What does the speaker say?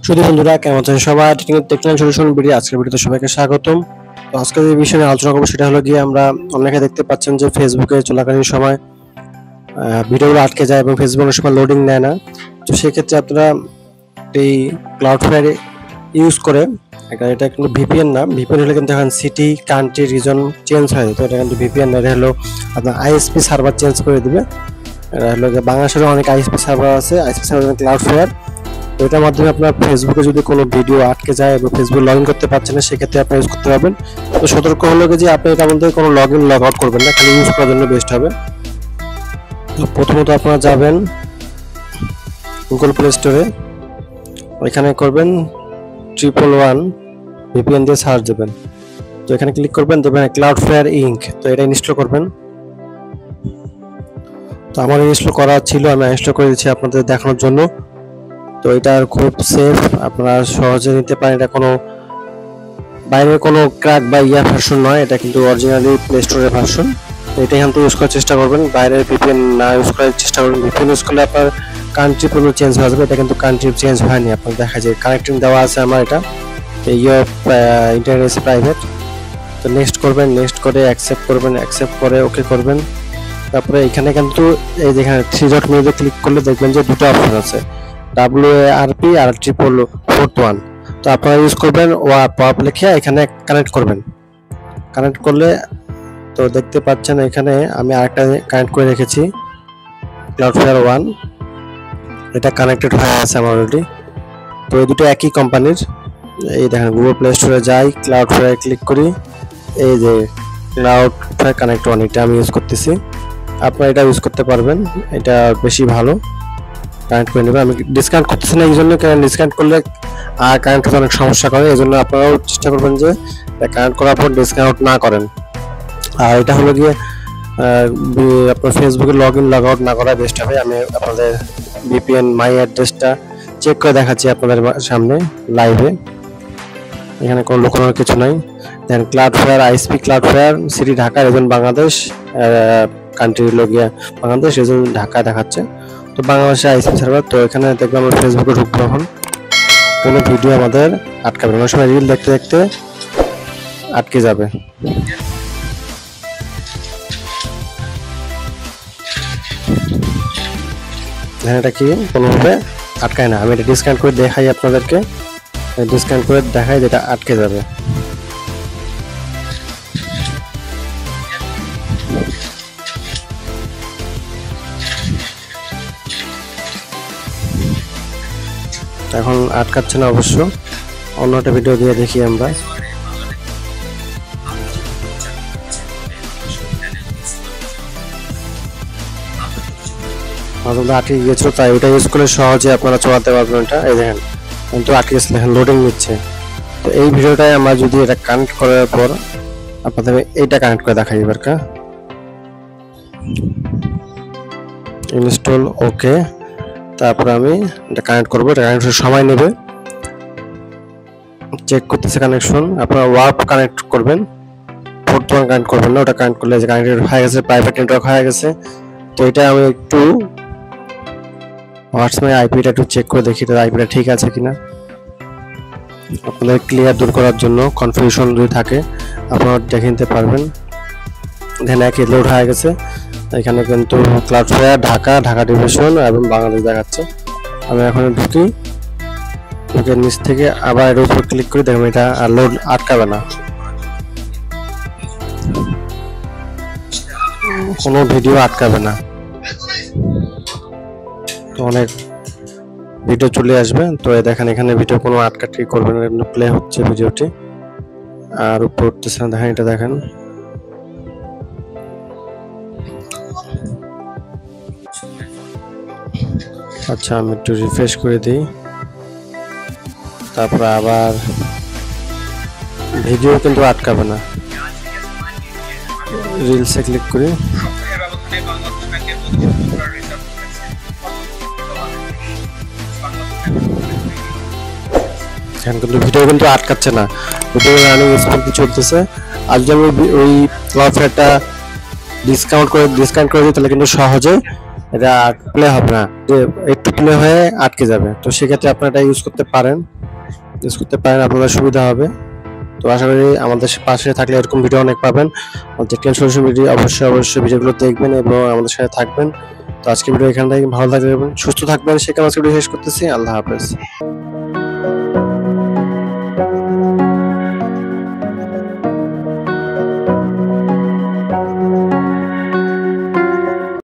শুধু বন্ধুরা কেমন আছেন সবাই, টেকনিক্যাল সলিউশন ভিডিও আজকের ভিডিওতে সবাইকে স্বাগতম। তো আজকে যে বিষয় নিয়ে আলোচনা করবো সেটা হলো গিয়ে আমরা অনেকে দেখতে পাচ্ছেন যে ফেসবুকে চলাকালীন সময় ভিডিওগুলো আটকে যায় এবং ফেসবুকের সময় লোডিং নেয় না। তো সেক্ষেত্রে আপনারা এই ক্লাউডফ্লায়ার ইউজ করে এটা কিন্তু ভিপিএন না, ভিপিএন হলে কিন্তু এখন সিটি কান্ট্রি রিজন চেঞ্জ হয়ে যায়। তো এটা কিন্তু ভিপিএন না, এটা হলো আপনার আইএসপি সার্ভার চেঞ্জ করে দিবে। এটা হলো বাংলাদেশেরও অনেক আইএসপি সার্ভার আছে, আইএসপি সার্ভার ক্লাউডফ্লায়ার। তো এটার মাধ্যমে আপনার ফেসবুকে যদি কোনো ভিডিও আটকে যায় এবং ফেসবুক লগ ইন করতে পারছেন না, সেক্ষেত্রে আপনি ইউজ করতে পারবেন। তো সতর্ক হলো যে আপনি এটার মধ্যে কোনো লগ ইন লগ আউট করবেন না, খালি ইউজ করার জন্য বেস্ট হবে। তো প্রথমত আপনারা যাবেন গুগল প্লে স্টোরে, ওইখানে করবেন 111 ভিপিএন দিয়ে সার্চ দেবেন। তো এখানে ক্লিক করবেন, দেখবেন ক্লাউডফ্লায়ার ইঙ্ক। তো এটা ইনস্টল করবেন। তো আমার ইনস্টল করা ছিল, আমি ইনস্টল করে দিচ্ছি আপনাদের দেখানোর জন্য। তো এটা খুব সেফ, আপনারা সহজে নিতে পারেন। এটা কোনো বাইরের কোনো ক্র্যাক বা ভার্সন নয়, এটা কিন্তু অরিজিনালি প্লে স্টোরের ভার্সন। তো এটা এখান থেকে ইউজ করার চেষ্টা করবেন, বাইরের ভিপিএন না ইউজ করার চেষ্টা করবেন। ভিপিএন ইউজ করলে আপনার কান্ট্রি পুরো চেঞ্জ হয়ে যাবে। এটা কিন্তু কান্ট্রি চেঞ্জ হয়নি, আপনার দেখা যায় কানেক্টিং দেওয়া আছে আমার। এটা ইন্টারনেট প্রাইভেট। তো নেক্সট করবেন, নেক্সট করে অ্যাকসেপ্ট করবেন, অ্যাকসেপ্ট করে ওকে করবেন। তারপরে এখানে কিন্তু এই যেখানে 3 ডট মেনুতে ক্লিক করলে দেখবেন যে দুটো অপশন আছে, WARP আর 441। তো আপনারা ইউজ করবেন ওয়াপ লিখে এখানে কানেক্ট করবেন। কানেক্ট করলে তো দেখতে পাচ্ছেন এখানে আমি আরেকটা কানেক্ট করে রেখেছি, ক্লাউডফ্লায়ার 1। এটা কানেক্টেড হয়ে আছে আমার অলরেডি। তো এই দুটো একই কোম্পানির। এই দেখেন গুগল প্লে স্টোরে যাই, ক্লাউডফ্লায়ার ক্লিক করি, এই যে ক্লাউডফ্লায়ার কানেক্ট 1 এটা আমি ইউজ করতেছি। আপনারা এটা ইউজ করতে পারবেন, এটা বেশি ভালো। কানেক্ট করে নেবেন। আমি ডিসকাউন্ট করতেছি না এই জন্য, কারণ ডিসকাউন্ট করলে আর কানেক্ট হতে অনেক সমস্যা করে। এই জন্য আপনারাও চেষ্টা করবেন যে কানেক্ট করার পর ডিসকাউন্ট না করেন। আর এটা হলো গিয়ে আপনার ফেসবুকে লগ ইন লগ আউট না করা বেস্ট হবে। আমি আপনাদের ভিপিএন মাই অ্যাড্রেসটা চেক করে দেখাচ্ছি আপনাদের সামনে লাইভে। এখানে কোনো লুকানোর কিছু নাই। Then Cloudflare ISP Cloudflare city Dhaka, region Bangladesh, country হলো গিয়ে বাংলাদেশ, রিজন ঢাকা দেখাচ্ছে। তো বাংলাদেশে আইএসপি সার্ভার। তো এখানে দেখবেন আমরা ফেসবুকে ঢুকবো, এখন কোনো ভিডিও আমাদের আটকাবে না। অনেক সময় রিল দেখতে দেখতে আটকে যাবে। এটা কি কোনোভাবে আটকায় না। আমি এটা ডিসকাউন্ট করে দেখাই আপনাদেরকে, ডিসকাউন্ট করে দেখাই যেটা আটকে যাবে। এখন আটকাচ্ছে না অবশ্য, অন্য একটা ভিডিও দিয়ে দেখি আমরা। আটকে গিয়েছিল, তাই ওটা ইউজ করলে সহজে আপনারা চলাতে পারবেন। এটা এই দেখেন কিন্তু আটকে গেছিল, এখন লোডিং নিচ্ছে। তো এই ভিডিওটাই আমরা যদি এটা কানেক্ট করার পর আপনাদের এইটা কানেক্ট করে দেখাই এবার। ইনস্টল ওকে, তারপর আমি এটা কানেক্ট করবো। এটা কানেকশন সময় নেবে, চেক করতেছে কানেকশন। আপনারা ওয়ার্প কানেক্ট করবেন, 421 কানেক্ট করবেন না। ওটা কানেক্ট করলে যে কানেক্টেড হয়ে গেছে, প্রাইভেট নেটওয়ার্ক হয়ে গেছে। তো এটা আমি একটু হোয়াটসঅ্যাপে আইপিটা একটু চেক করে দেখি, এটা আইপিটা ঠিক আছে কিনা। আপনাদের ক্লিয়ার দূর করার জন্য কনফিউশন যদি থাকে আপনারা দেখে নিতে পারবেন। এখানে একই লোড হয়ে গেছে। এখানে কিন্তু ক্লাউডফ্লায়ার ঢাকা, ঢাকা ডিভিশন এবং বাংলাদেশ দেখাচ্ছে। আমি এখন ঢুকি, নিচ থেকে আবার এর উপর ক্লিক করে দেখবেন এটা আর লোড আটকাবে না, কোনো ভিডিও আটকাবে না। তো অনেক ভিডিও চলে আসবে। তো দেখেন এখানে ভিডিও কোনো আটকাটি করবেন না, প্লে হচ্ছে ভিডিওটি আর উপর উঠতেছে না। দেখেন এটা দেখেন, আচ্ছা আমি একটু রিফ্রেশ করে দিই, তারপর আবার ভিডিও কিন্তু আটকাবে না। রিলসে ক্লিক করি, এখন কিন্তু ভিডিও কিন্তু আটকাচ্ছে না, ভিডিও রানিং স্মুথলি চলতেছে। আর যদি আমি ওই ক্লাউডফ্লায়ারটা ডিসকাউন্ট করে দিই তাহলে কিন্তু সহজে এটা প্লে হবে না, যে একটু প্লে হয়ে আটকে যাবে। তো সেক্ষেত্রে আপনারা এটা ইউজ করতে পারেন। ইউজ করতে পারেন, আপনাদের সুবিধা হবে। তো আশা করি আমাদের পাশে থাকলে এরকম ভিডিও অনেক পাবেন। টেকনিক্যাল সলিউশন ভিডিও অবশ্যই ভিডিওগুলো দেখবেন এবং আমাদের সাথে থাকবেন। তো আজকে ভিডিও এখান থেকে, ভালো থাকবেন, সুস্থ থাকবেন, সে কারণে আজকে ভিডিও শেষ করতেছি। আল্লাহ হাফেজ।